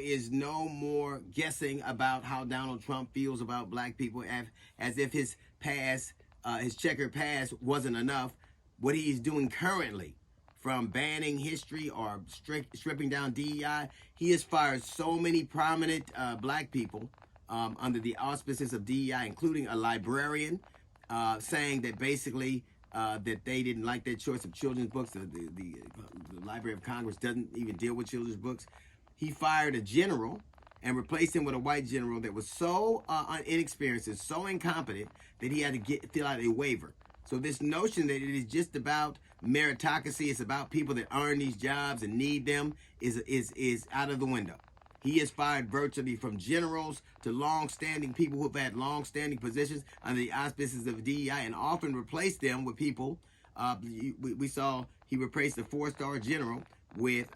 is no more guessing about how Donald Trump feels about black people as if his past, his checkered past wasn't enough. What he's doing currently, from banning history or stripping down DEI, he has fired so many prominent black people under the auspices of DEI, including a librarian, saying that basically that they didn't like their choice of children's books. The Library of Congress doesn't even deal with children's books. He fired a general and replaced him with a white general that was so inexperienced and so incompetent that he had to fill out a waiver. So this notion that it is just about meritocracy, it's about people that earn these jobs and need them, is out of the window. He has fired virtually from generals to long-standing people who have had long-standing positions under the auspices of DEI, and often replaced them with people. We saw he replaced a 4-star general with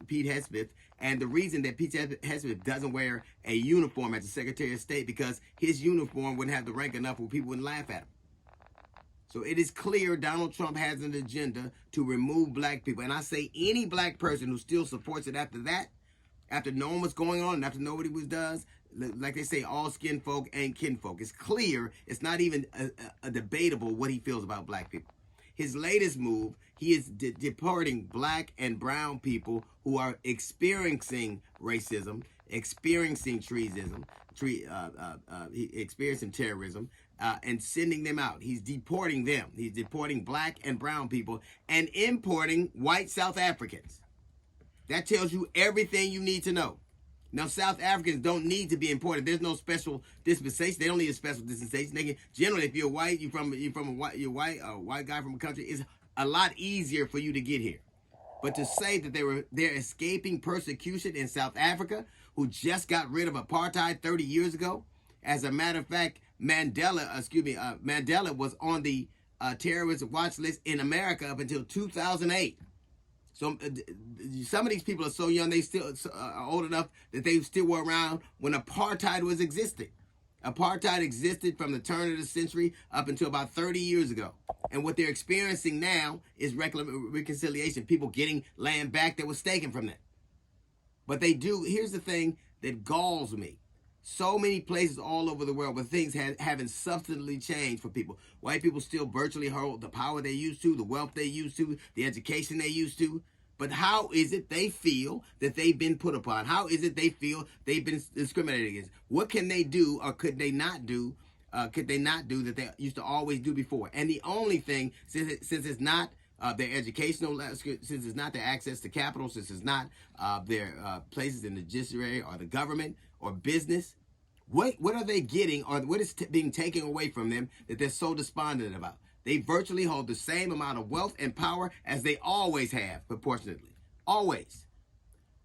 Pete Hegseth, and the reason that Pete Hegseth doesn't wear a uniform as the Secretary of State, because his uniform wouldn't have the rank enough where people wouldn't laugh at him. So it is clear Donald Trump has an agenda to remove black people. And I say any black person who still supports it after that, after knowing what's going on and after nobody does, like they say, all skin folk ain't kinfolk. It's clear, it's not even a debatable what he feels about black people. His latest move, he is deporting black and brown people who are experiencing racism, experiencing treason, experiencing terrorism, and sending them out. He's deporting them. He's deporting black and brown people and importing white South Africans. That tells you everything you need to know. Now, South Africans don't need to be imported. There's no special dispensation. They don't need a special dispensation. They can, generally, if you're white, you're a white guy from a country, it's a lot easier for you to get here. But to say that they're escaping persecution in South Africa, who just got rid of apartheid 30 years ago, as a matter of fact, Mandela was on the terrorist watch list in America up until 2008. So some of these people are so young, they still are old enough that they still were around when apartheid was existing. Apartheid existed from the turn of the century up until about 30 years ago. And what they're experiencing now is reconciliation, people getting land back that was taken from them. But they do, here's the thing that galls me. So many places all over the world where things haven't substantially changed for people. White people still virtually hold the power they used to, the wealth they used to, the education they used to. But how is it they feel that they've been put upon? How is it they feel they've been discriminated against? What can they do or could they not do that they used to always do before? And the only thing, since it's not their educational, since it's not their access to capital, since it's not their places in the judiciary or the government or business, what are they getting, or what is being taken away from them that they're so despondent about? They virtually hold the same amount of wealth and power as they always have, proportionately. Always.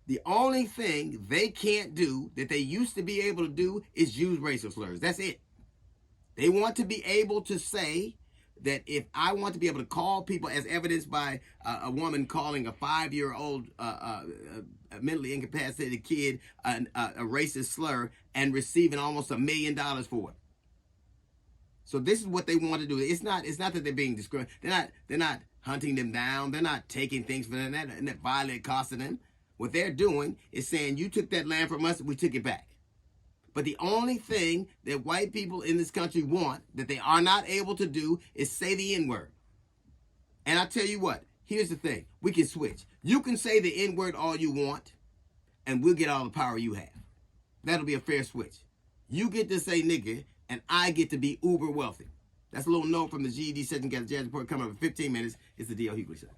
The only thing they can't do that they used to be able to do is use racial slurs. That's it. They want to be able to say that if I want to be able to call people, as evidenced by a woman calling a 5-year-old mentally incapacitated kid a racist slur and receiving almost $1 million for it. So this is what they want to do. It's not that they're being discriminated. They're not hunting them down. They're not taking things from them and that violently costing them. What they're doing is saying, you took that land from us, we took it back. But the only thing that white people in this country want that they are not able to do is say the N-word. And I tell you what, here's the thing. We can switch. You can say the N-word all you want, and we'll get all the power you have. That'll be a fair switch. You get to say nigga, and I get to be uber wealthy. That's a little note from the GED Section. Got a jazz report coming up in 15 minutes. It's the D.L. Hughley Show.